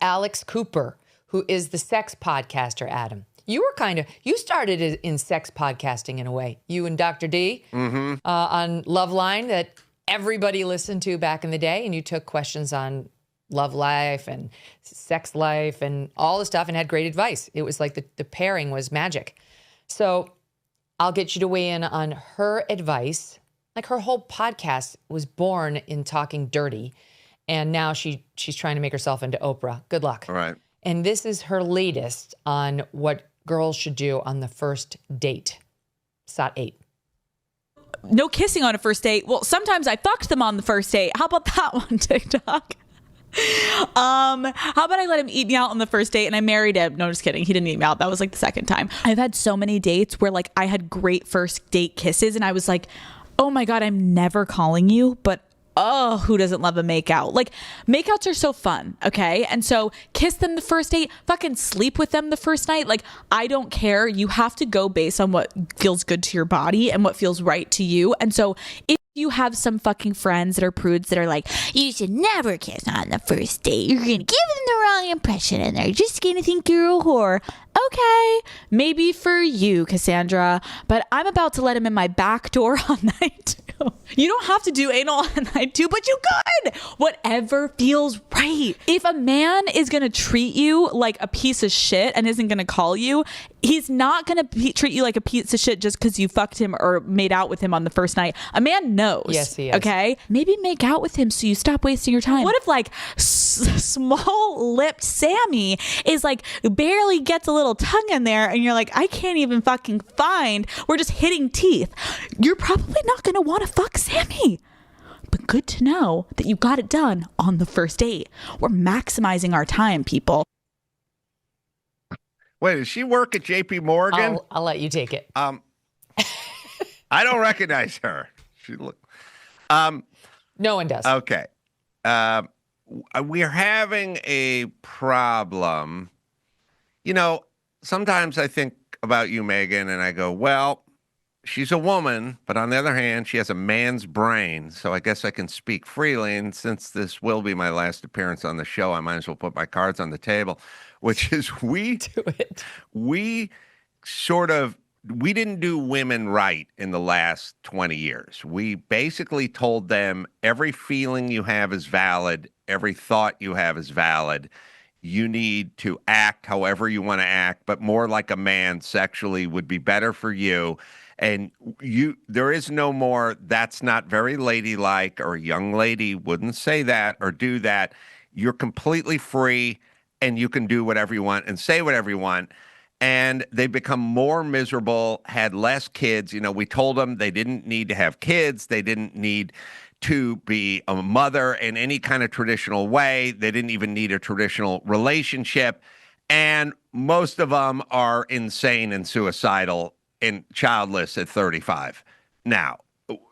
Alex Cooper, who is the sex podcaster, Adam. You started in sex podcasting in a way. You and Dr. D on Loveline that everybody listened to back in the day, and you took questions on love life and sex life and all the stuff and had great advice. It was like the pairing was magic. So I'll get you to weigh in on her advice. Like her whole podcast was born in talking dirty, and now she's trying to make herself into Oprah. Good luck. All right. And this is her latest on what girls should do on the first date. SOT 8. No kissing on a first date. Well, sometimes I fucked them on the first date. How about that one, TikTok? How about I let him eat me out on the first date and I married him? No, just kidding. He didn't eat me out. That was like the second time. I've had so many dates where like I had great first date kisses and I was like, oh my God, I'm never calling you, but oh, who doesn't love a makeout? Like, makeouts are so fun, okay? And so kiss them the first date, fucking sleep with them the first night. Like, I don't care. You have to go based on what feels good to your body and what feels right to you. And so if you have some fucking friends that are prudes that are like, you should never kiss on the first date. You're going to give them the wrong impression and they're just going to think you're a whore. Okay, maybe for you, Cassandra, but I'm about to let him in my back door on night two. You don't have to do anal on night two, but you could. Whatever feels right. If a man is going to treat you like a piece of shit and isn't going to call you, he's not going to treat you like a piece of shit just because you fucked him or made out with him on the first night. A man knows. Yes, he is. Okay? Maybe make out with him so you stop wasting your time. What if like small-lipped Sammy is like barely gets a little tongue in there and you're like, I can't even fucking find. We're just hitting teeth. You're probably not going to want to fuck Sammy. But good to know that you got it done on the first date. We're maximizing our time, people. Wait, does she work at JP Morgan? I'll let you take it. I don't recognize her. No one does. Okay. We're having a problem. You know, sometimes I think about you, Megyn, and I go, well, she's a woman, but on the other hand, she has a man's brain, so I guess I can speak freely. And since this will be my last appearance on the show, I might as well put my cards on the table, which is we didn't do women right in the last 20 years. We basically told them every feeling you have is valid, every thought you have is valid. You need to act however you want to act, but more like a man sexually would be better for you. And there is no more, that's not very ladylike, or a young lady wouldn't say that or do that. You're completely free and you can do whatever you want and say whatever you want. And they become more miserable, had less kids. You know, we told them they didn't need to have kids. They didn't need to be a mother in any kind of traditional way. They didn't even need a traditional relationship. And most of them are insane and suicidal and childless at 35. Now,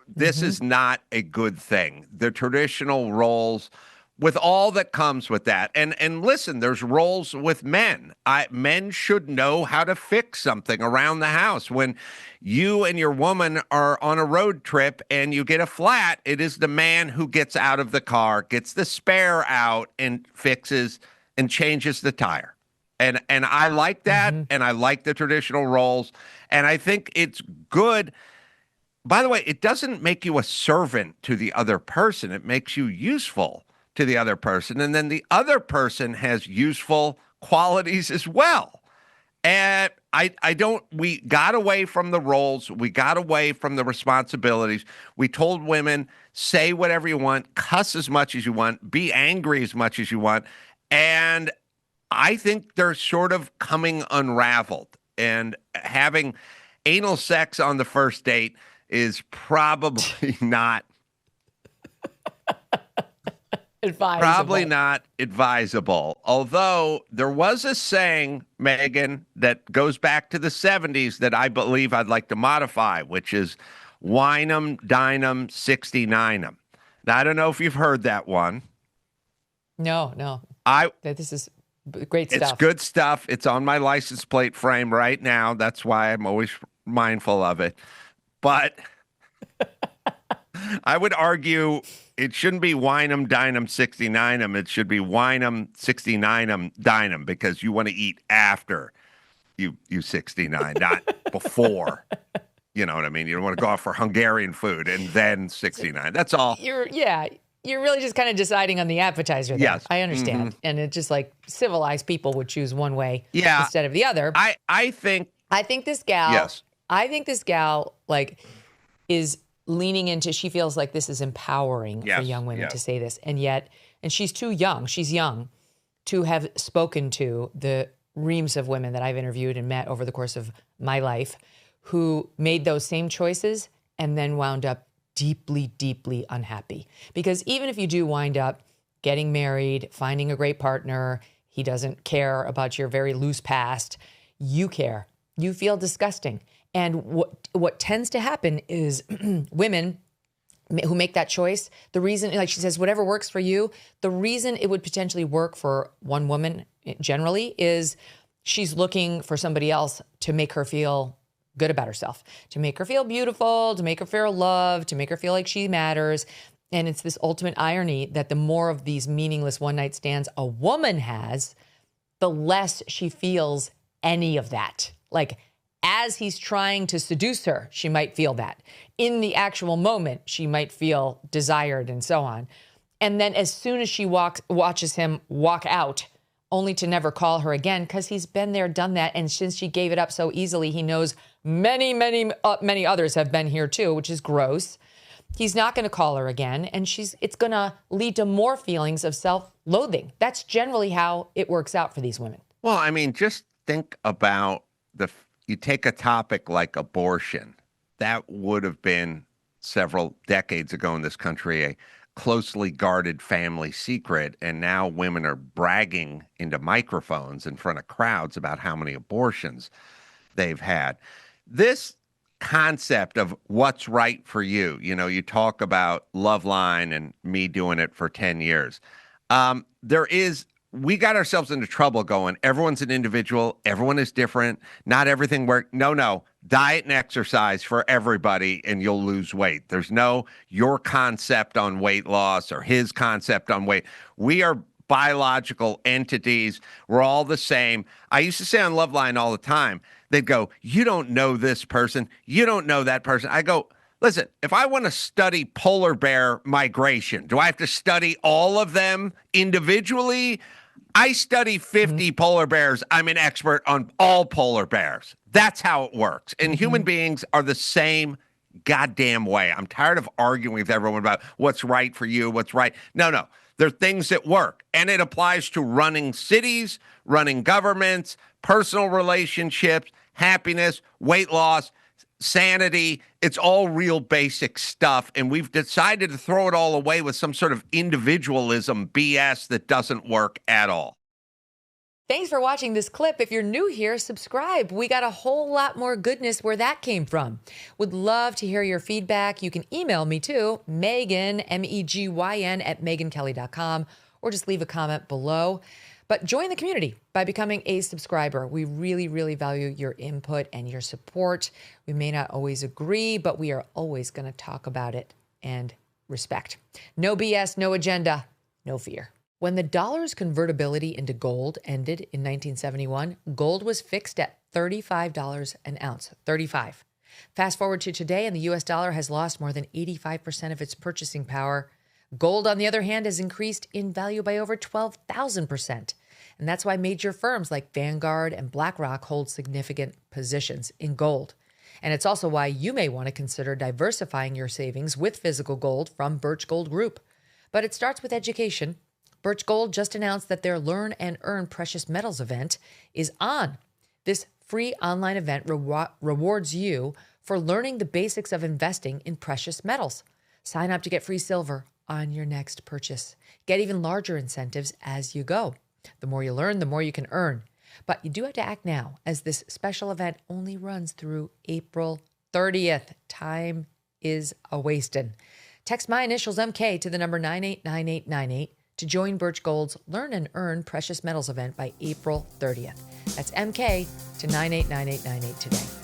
this is not a good thing. The traditional roles, with all that comes with that. And listen, there's roles with men. Men should know how to fix something around the house. When you and your woman are on a road trip and you get a flat, it is the man who gets out of the car, gets the spare out, and fixes and changes the tire. And I like that, and I like the traditional roles, and I think it's good. By the way, it doesn't make you a servant to the other person. It makes you useful to the other person, and then the other person has useful qualities as well. And we got away from the roles. We got away from the responsibilities. We told women, say whatever you want, cuss as much as you want, be angry as much as you want. And I think they're sort of coming unraveled, and having anal sex on the first date is probably not advisable. Probably not advisable. Although there was a saying, Megyn, that goes back to the 70s that I believe I'd like to modify, which is wine 'em, dine 'em, 69 'em. Now, I don't know if you've heard that one. No. This is great stuff. It's good stuff. It's on my license plate frame right now. That's why I'm always mindful of it. But I would argue It shouldn't be wine 'em, dine 'em, 69 'em. It should be wine 'em, 69 'em, dine 'em, because you want to eat after you 69, not before. You know what I mean? You don't want to go off for Hungarian food and then 69. That's all. You're really just kind of deciding on the appetizer there. Yes. I understand. And it's just like civilized people would choose one way Yeah. instead of the other. I think this gal, Yes. I think this gal like is leaning into, she feels like this is empowering for young women to say this. And she's too young. She's young to have spoken to the reams of women that I've interviewed and met over the course of my life who made those same choices and then wound up deeply, deeply unhappy. Because even if you do wind up getting married, finding a great partner, he doesn't care about your very loose past, you care. You feel disgusting. And what tends to happen is women who make that choice, the reason, like she says, whatever works for you, the reason it would potentially work for one woman generally is she's looking for somebody else to make her feel good about herself, to make her feel beautiful, to make her feel loved, to make her feel like she matters. And it's this ultimate irony that the more of these meaningless one-night stands a woman has, the less she feels any of that. Like, as he's trying to seduce her, she might feel that. In the actual moment, she might feel desired and so on. And then as soon as she watches him walk out, only to never call her again, because he's been there, done that. And since she gave it up so easily, he knows many, many, many others have been here too, which is gross. He's not going to call her again. And it's going to lead to more feelings of self-loathing. That's generally how it works out for these women. Well, I mean, just think about you take a topic like abortion. That would have been several decades ago in this country a closely guarded family secret, and now women are bragging into microphones in front of crowds about how many abortions they've had. This concept of what's right for you, you talk about Loveline and me doing it for 10 years. We got ourselves into trouble going, everyone's an individual, everyone is different, not everything works. No, diet and exercise for everybody and you'll lose weight. There's no your concept on weight loss or his concept on weight. We are biological entities. We're all the same. I used to say on Loveline all the time, they'd go, you don't know this person, you don't know that person. I go, listen, if I want to study polar bear migration, do I have to study all of them individually? I study 50 polar bears. I'm an expert on all polar bears. That's how it works. And human beings are the same goddamn way. I'm tired of arguing with everyone about what's right for you, what's right. No. There are things that work. And it applies to running cities, running governments, personal relationships, happiness, weight loss, sanity. It's all real basic stuff. And we've decided to throw it all away with some sort of individualism BS that doesn't work at all. Thanks for watching this clip. If you're new here, subscribe. We got a whole lot more goodness where that came from. Would love to hear your feedback. You can email me too, Megyn, MEGYN @MegynKelly.com, or just leave a comment below. But join the community by becoming a subscriber. We really, really value your input and your support. We may not always agree, but we are always going to talk about it and respect. No BS, no agenda, no fear. When the dollar's convertibility into gold ended in 1971, gold was fixed at $35 an ounce, 35. Fast forward to today, and the U.S. dollar has lost more than 85% of its purchasing power. Gold, on the other hand, has increased in value by over 12,000%. And that's why major firms like Vanguard and BlackRock hold significant positions in gold. And it's also why you may want to consider diversifying your savings with physical gold from Birch Gold Group. But it starts with education. Birch Gold just announced that their Learn and Earn Precious Metals event is on. This free online event rewards you for learning the basics of investing in precious metals. Sign up to get free silver on your next purchase. Get even larger incentives as you go. The more you learn, the more you can earn. But you do have to act now, as this special event only runs through April 30th. Time is a-wastin'. Text my initials MK to the number 989898 to join Birch Gold's Learn and Earn Precious Metals event by April 30th. That's MK to 989898 today.